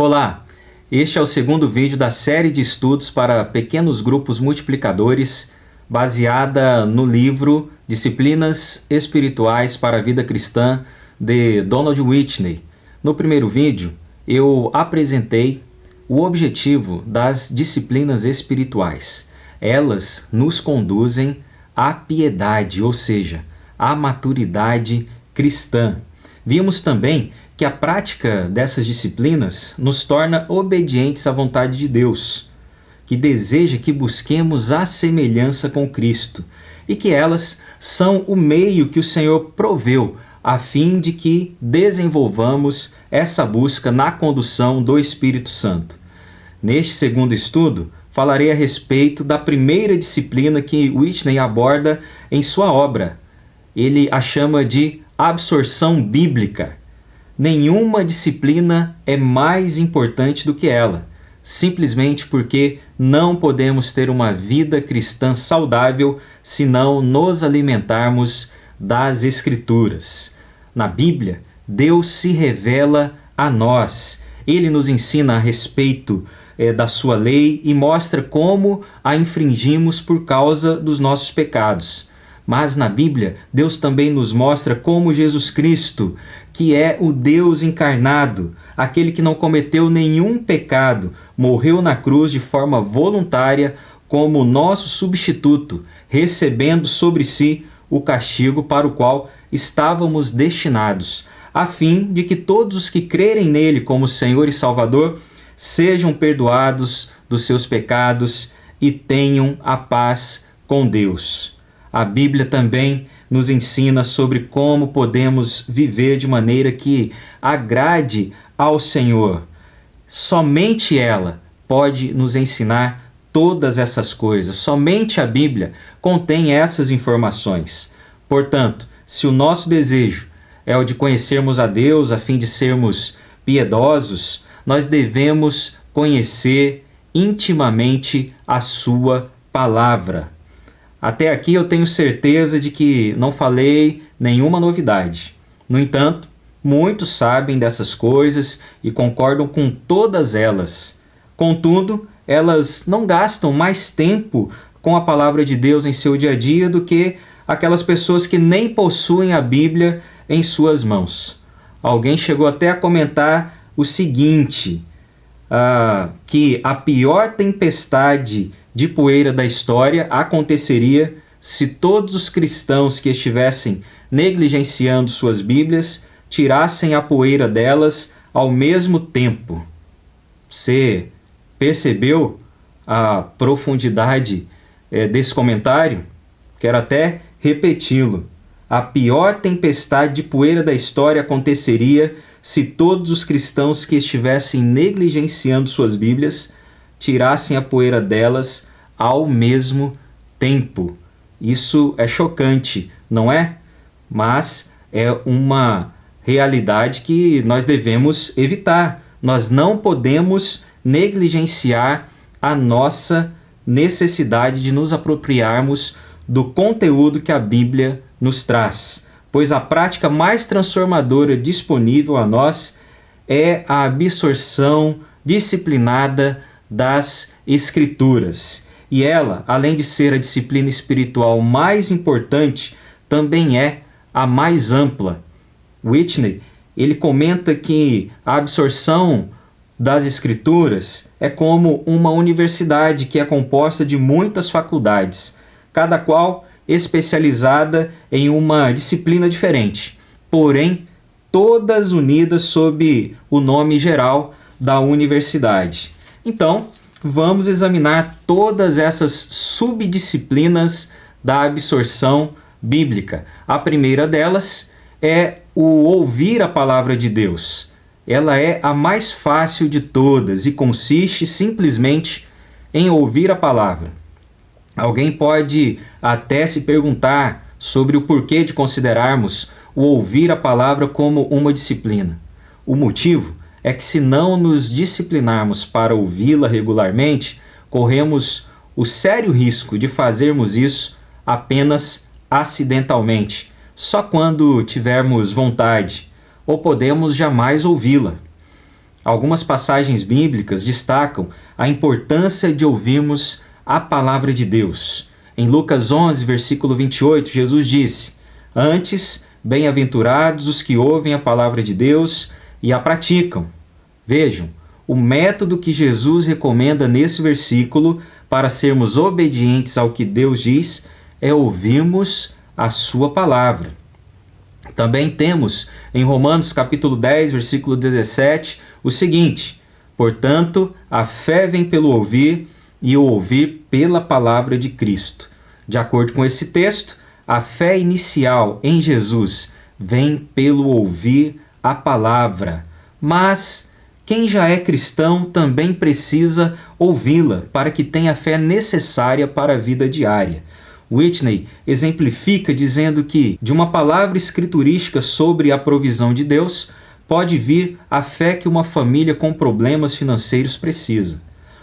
Olá, este é o segundo vídeo da série de estudos para pequenos grupos multiplicadores, baseada no livro Disciplinas Espirituais para a Vida Cristã, de Donald Whitney. No primeiro vídeo, eu apresentei o objetivo das disciplinas espirituais. Elas nos conduzem à piedade, ou seja, à maturidade cristã. Vimos também que a prática dessas disciplinas nos torna obedientes à vontade de Deus, que deseja que busquemos a semelhança com Cristo, e que elas são o meio que o Senhor proveu a fim de que desenvolvamos essa busca na condução do Espírito Santo. Neste segundo estudo, falarei a respeito da primeira disciplina que Whitney aborda em sua obra. Ele a chama de absorção bíblica. Nenhuma disciplina é mais importante do que ela, simplesmente porque não podemos ter uma vida cristã saudável se não nos alimentarmos das Escrituras. Na Bíblia, Deus se revela a nós. Ele nos ensina a respeito da sua lei e mostra como a infringimos por causa dos nossos pecados. Mas na Bíblia, Deus também nos mostra como Jesus Cristo, que é o Deus encarnado, aquele que não cometeu nenhum pecado, morreu na cruz de forma voluntária como nosso substituto, recebendo sobre si o castigo para o qual estávamos destinados, a fim de que todos os que crerem nele como Senhor e Salvador sejam perdoados dos seus pecados e tenham a paz com Deus. A Bíblia também nos ensina sobre como podemos viver de maneira que agrade ao Senhor. Somente ela pode nos ensinar todas essas coisas. Somente a Bíblia contém essas informações. Portanto, se o nosso desejo é o de conhecermos a Deus a fim de sermos piedosos, nós devemos conhecer intimamente a sua palavra. Até aqui eu tenho certeza de que não falei nenhuma novidade. No entanto, muitos sabem dessas coisas e concordam com todas elas. Contudo, elas não gastam mais tempo com a palavra de Deus em seu dia a dia do que aquelas pessoas que nem possuem a Bíblia em suas mãos. Alguém chegou até a comentar o seguinte, que a pior tempestade de poeira da história aconteceria se todos os cristãos que estivessem negligenciando suas Bíblias tirassem a poeira delas ao mesmo tempo. Você percebeu a profundidade desse comentário? Quero até repeti-lo. A pior tempestade de poeira da história aconteceria se todos os cristãos que estivessem negligenciando suas Bíblias tirassem a poeira delas ao mesmo tempo. Isso é chocante, não é? Mas é uma realidade que nós devemos evitar. Nós não podemos negligenciar a nossa necessidade de nos apropriarmos do conteúdo que a Bíblia nos traz, pois a prática mais transformadora disponível a nós é a absorção disciplinada das Escrituras. E ela, além de ser a disciplina espiritual mais importante, também é a mais ampla. Whitney, ele comenta que a absorção das Escrituras é como uma universidade que é composta de muitas faculdades, cada qual especializada em uma disciplina diferente, porém todas unidas sob o nome geral da universidade. Então, vamos examinar todas essas subdisciplinas da absorção bíblica. A primeira delas é o ouvir a palavra de Deus. Ela é a mais fácil de todas e consiste simplesmente em ouvir a palavra. Alguém pode até se perguntar sobre o porquê de considerarmos o ouvir a palavra como uma disciplina. O motivo é que se não nos disciplinarmos para ouvi-la regularmente, corremos o sério risco de fazermos isso apenas acidentalmente, só quando tivermos vontade, ou podemos jamais ouvi-la. Algumas passagens bíblicas destacam a importância de ouvirmos a palavra de Deus. Em Lucas 11, versículo 28, Jesus disse: "Antes, bem-aventurados os que ouvem a palavra de Deus e a praticam." Vejam, o método que Jesus recomenda nesse versículo para sermos obedientes ao que Deus diz é ouvirmos a sua palavra. Também temos em Romanos capítulo 10, versículo 17, o seguinte: "Portanto, a fé vem pelo ouvir e o ouvir pela palavra de Cristo." De acordo com esse texto, a fé inicial em Jesus vem pelo ouvir a palavra. Mas quem já é cristão também precisa ouvi-la para que tenha a fé necessária para a vida diária. Whitney exemplifica dizendo que de uma palavra escriturística sobre a provisão de Deus pode vir a fé que uma família com problemas financeiros precisa.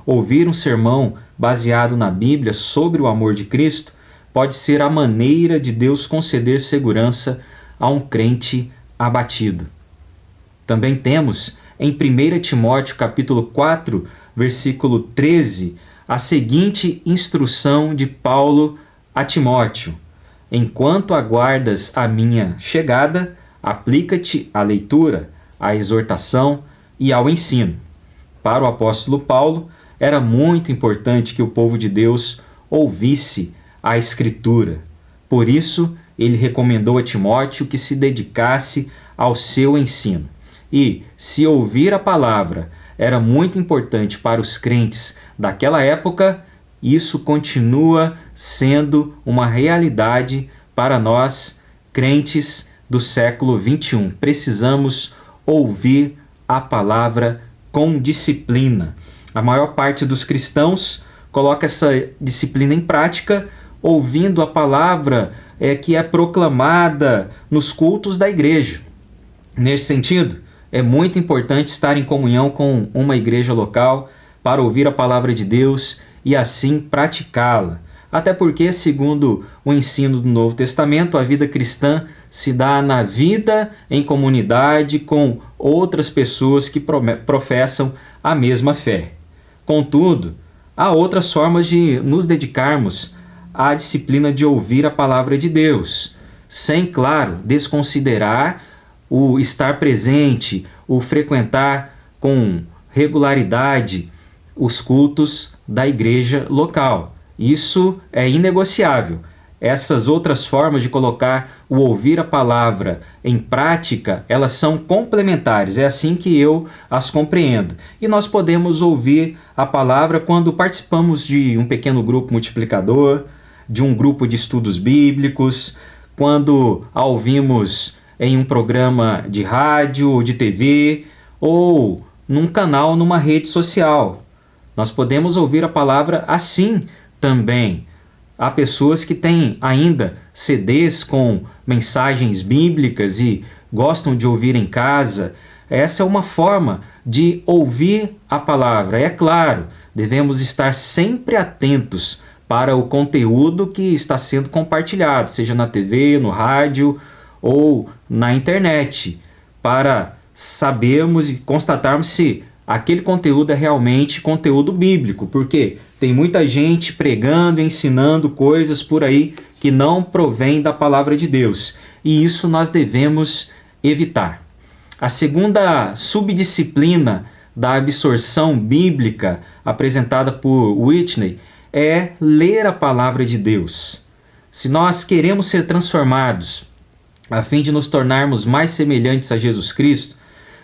Ouvir um sermão baseado na Bíblia sobre o amor de Cristo pode ser a maneira de Deus conceder segurança a um crente abatido. Também temos em 1 Timóteo capítulo 4, versículo 13, a seguinte instrução de Paulo a Timóteo: "Enquanto aguardas a minha chegada, aplica-te à leitura, à exortação e ao ensino." Para o apóstolo Paulo, era muito importante que o povo de Deus ouvisse a Escritura. Por isso, ele recomendou a Timóteo que se dedicasse ao seu ensino. E, se ouvir a palavra era muito importante para os crentes daquela época, isso continua sendo uma realidade para nós, crentes do século XXI. Precisamos ouvir a palavra com disciplina. A maior parte dos cristãos coloca essa disciplina em prática ouvindo a palavra que é proclamada nos cultos da igreja. Nesse sentido, é muito importante estar em comunhão com uma igreja local para ouvir a palavra de Deus e assim praticá-la. Até porque, segundo o ensino do Novo Testamento, a vida cristã se dá na vida em comunidade com outras pessoas que professam a mesma fé. Contudo, há outras formas de nos dedicarmos à disciplina de ouvir a palavra de Deus, sem, claro, desconsiderar o estar presente, o frequentar com regularidade os cultos da igreja local. Isso é inegociável. Essas outras formas de colocar o ouvir a palavra em prática, elas são complementares, é assim que eu as compreendo. E nós podemos ouvir a palavra quando participamos de um pequeno grupo multiplicador, de um grupo de estudos bíblicos, quando a ouvimos em um programa de rádio ou de TV, ou num canal, numa rede social. Nós podemos ouvir a palavra assim também. Há pessoas que têm ainda CDs com mensagens bíblicas e gostam de ouvir em casa. Essa é uma forma de ouvir a palavra. É claro, devemos estar sempre atentos para o conteúdo que está sendo compartilhado, seja na TV, no rádio ou na internet, para sabermos e constatarmos se aquele conteúdo é realmente conteúdo bíblico, porque tem muita gente pregando, ensinando coisas por aí que não provém da palavra de Deus, e isso nós devemos evitar. A segunda subdisciplina da absorção bíblica apresentada por Whitney é ler a palavra de Deus. Se nós queremos ser transformados a fim de nos tornarmos mais semelhantes a Jesus Cristo,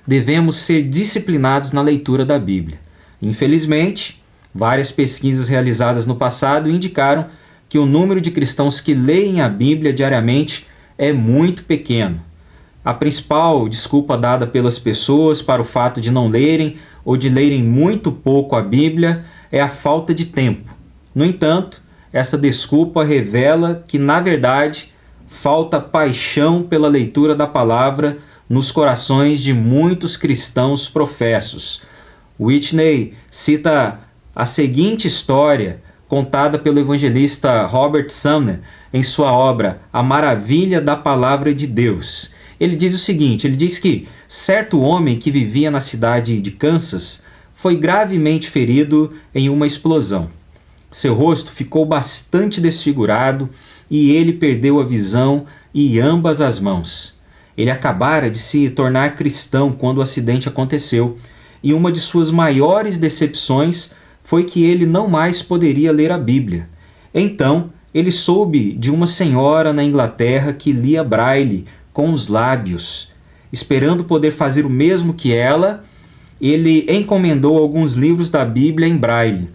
devemos ser disciplinados na leitura da Bíblia. Infelizmente, várias pesquisas realizadas no passado indicaram que o número de cristãos que leem a Bíblia diariamente é muito pequeno. A principal desculpa dada pelas pessoas para o fato de não lerem ou de lerem muito pouco a Bíblia é a falta de tempo. No entanto, essa desculpa revela que, na verdade, falta paixão pela leitura da palavra nos corações de muitos cristãos professos. Whitney cita a seguinte história contada pelo evangelista Robert Sumner em sua obra A Maravilha da Palavra de Deus. Ele diz o seguinte, ele diz que certo homem que vivia na cidade de Kansas foi gravemente ferido em uma explosão. Seu rosto ficou bastante desfigurado e ele perdeu a visão e ambas as mãos. Ele acabara de se tornar cristão quando o acidente aconteceu, e uma de suas maiores decepções foi que ele não mais poderia ler a Bíblia. Então, ele soube de uma senhora na Inglaterra que lia braille com os lábios. Esperando poder fazer o mesmo que ela, ele encomendou alguns livros da Bíblia em braille,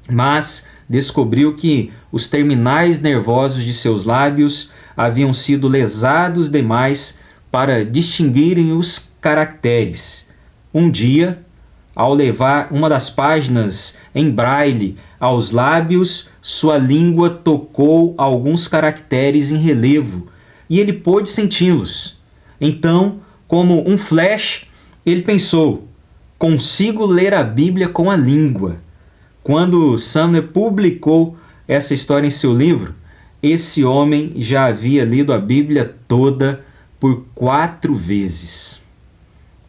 mas descobriu que os terminais nervosos de seus lábios haviam sido lesados demais para distinguirem os caracteres. Um dia, ao levar uma das páginas em braille aos lábios, sua língua tocou alguns caracteres em relevo e ele pôde senti-los. Então, como um flash, ele pensou: consigo ler a Bíblia com a língua. Quando Sumner publicou essa história em seu livro, esse homem já havia lido a Bíblia toda por 4 vezes.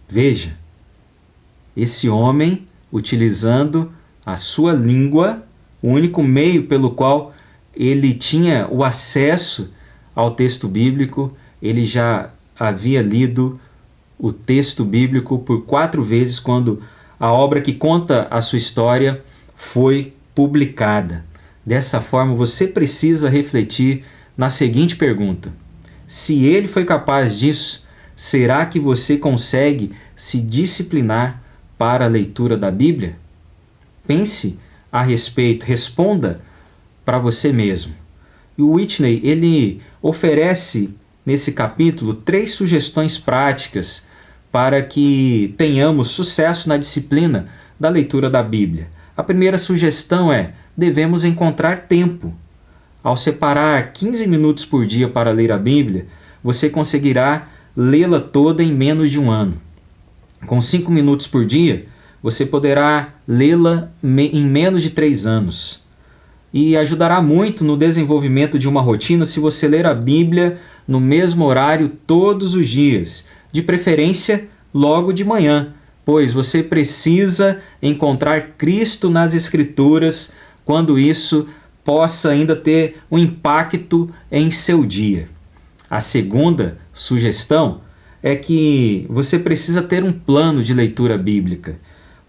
Veja, esse homem, utilizando a sua língua, o único meio pelo qual ele tinha o acesso ao texto bíblico, ele já havia lido o texto bíblico por 4 vezes quando a obra que conta a sua história foi publicada. Dessa forma, você precisa refletir na seguinte pergunta: se ele foi capaz disso, será que você consegue se disciplinar para a leitura da Bíblia? Pense a respeito, responda para você mesmo. E o Whitney, ele oferece nesse capítulo 3 sugestões práticas para que tenhamos sucesso na disciplina da leitura da Bíblia. A primeira sugestão é: devemos encontrar tempo. Ao separar 15 minutos por dia para ler a Bíblia, você conseguirá lê-la toda em menos de um ano. Com 5 minutos por dia, você poderá lê-la em menos de 3 anos. E ajudará muito no desenvolvimento de uma rotina se você ler a Bíblia no mesmo horário todos os dias, de preferência logo de manhã, pois você precisa encontrar Cristo nas Escrituras quando isso possa ainda ter um impacto em seu dia. A segunda sugestão é que você precisa ter um plano de leitura bíblica.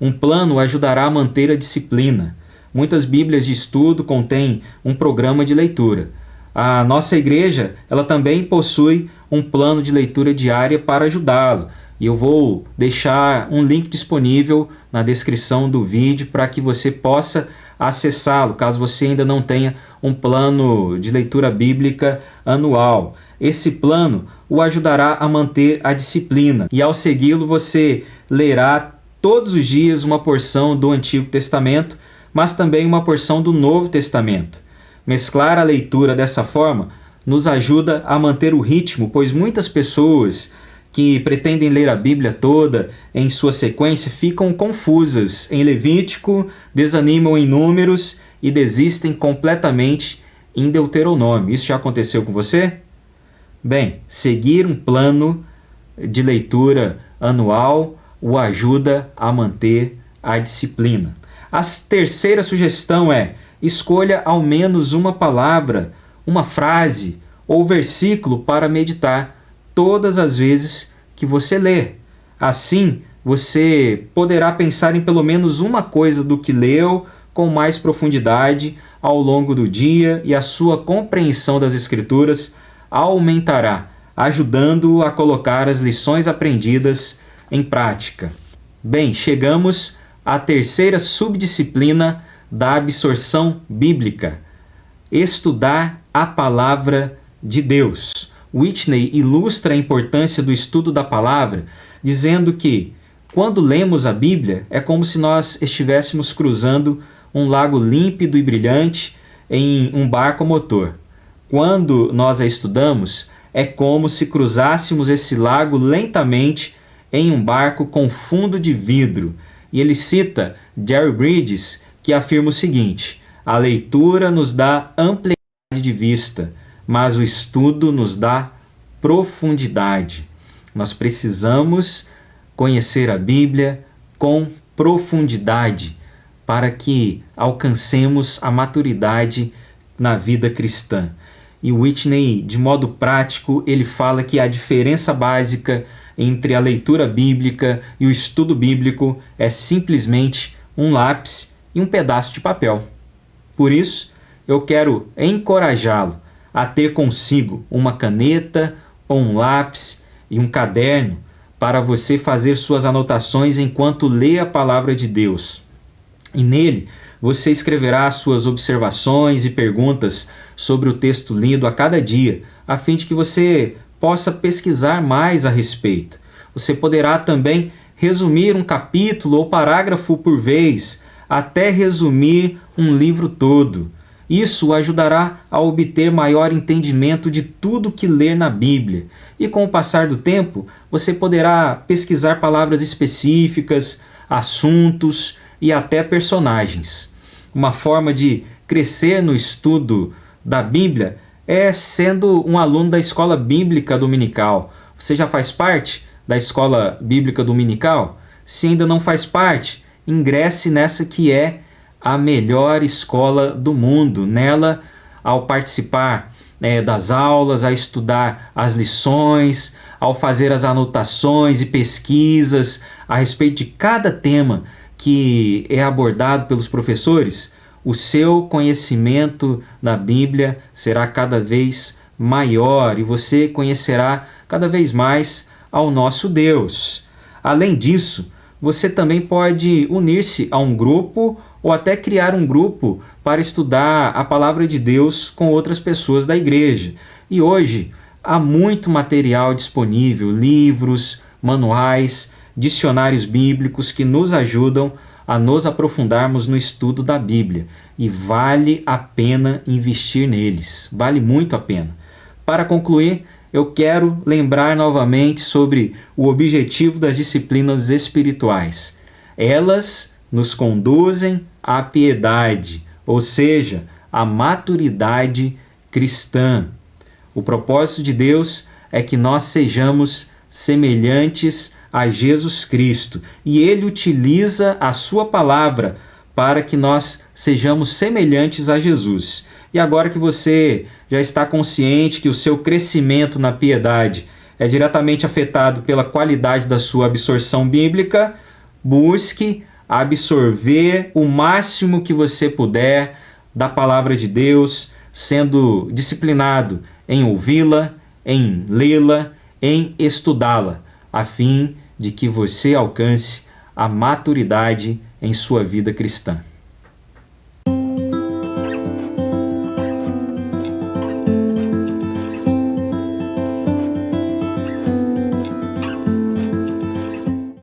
Um plano ajudará a manter a disciplina. Muitas bíblias de estudo contêm um programa de leitura. A nossa igreja, ela também possui um plano de leitura diária para ajudá-lo. E eu vou deixar um link disponível na descrição do vídeo para que você possa acessá-lo, caso você ainda não tenha um plano de leitura bíblica anual. Esse plano o ajudará a manter a disciplina e, ao segui-lo, você lerá todos os dias uma porção do Antigo Testamento, mas também uma porção do Novo Testamento. Mesclar a leitura dessa forma nos ajuda a manter o ritmo, pois muitas pessoas que pretendem ler a Bíblia toda em sua sequência ficam confusas em Levítico, desanimam em Números e desistem completamente em Deuteronômio. Isso já aconteceu com você? Bem, seguir um plano de leitura anual o ajuda a manter a disciplina. A terceira sugestão é: escolha ao menos uma palavra, uma frase ou versículo para meditar todas as vezes que você ler. Assim, você poderá pensar em pelo menos uma coisa do que leu com mais profundidade ao longo do dia e a sua compreensão das Escrituras aumentará, ajudando-o a colocar as lições aprendidas em prática. Bem, chegamos à terceira subdisciplina da absorção bíblica: estudar a palavra de Deus. Whitney ilustra a importância do estudo da palavra, dizendo que, quando lemos a Bíblia, é como se nós estivéssemos cruzando um lago límpido e brilhante em um barco a motor. Quando nós a estudamos, é como se cruzássemos esse lago lentamente em um barco com fundo de vidro. E ele cita Jerry Bridges, que afirma o seguinte: a leitura nos dá amplitude de vista, mas o estudo nos dá profundidade. Nós precisamos conhecer a Bíblia com profundidade para que alcancemos a maturidade na vida cristã. E Whitney, de modo prático, ele fala que a diferença básica entre a leitura bíblica e o estudo bíblico é simplesmente um lápis e um pedaço de papel. Por isso, eu quero encorajá-lo a ter consigo uma caneta ou um lápis e um caderno para você fazer suas anotações enquanto lê a palavra de Deus. E nele, você escreverá suas observações e perguntas sobre o texto lido a cada dia, a fim de que você possa pesquisar mais a respeito. Você poderá também resumir um capítulo ou parágrafo por vez, até resumir um livro todo. Isso o ajudará a obter maior entendimento de tudo que ler na Bíblia. E com o passar do tempo, você poderá pesquisar palavras específicas, assuntos e até personagens. Uma forma de crescer no estudo da Bíblia é sendo um aluno da Escola Bíblica Dominical. Você já faz parte da Escola Bíblica Dominical? Se ainda não faz parte, ingresse nessa que é a melhor escola do mundo. Nela, ao participar das aulas, a estudar as lições, ao fazer as anotações e pesquisas a respeito de cada tema que é abordado pelos professores, o seu conhecimento da Bíblia será cada vez maior e você conhecerá cada vez mais ao nosso Deus. Além disso, você também pode unir-se a um grupo ou até criar um grupo para estudar a palavra de Deus com outras pessoas da igreja. E hoje há muito material disponível, livros, manuais, dicionários bíblicos que nos ajudam a nos aprofundarmos no estudo da Bíblia. E vale a pena investir neles, vale muito a pena. Para concluir, eu quero lembrar novamente sobre o objetivo das disciplinas espirituais. Elas nos conduzem à piedade, ou seja, à maturidade cristã. O propósito de Deus é que nós sejamos semelhantes a Jesus Cristo, e Ele utiliza a sua palavra para que nós sejamos semelhantes a Jesus. E agora que você já está consciente que o seu crescimento na piedade é diretamente afetado pela qualidade da sua absorção bíblica, busque absorver o máximo que você puder da palavra de Deus, sendo disciplinado em ouvi-la, em lê-la, em estudá-la, a fim de que você alcance a maturidade em sua vida cristã.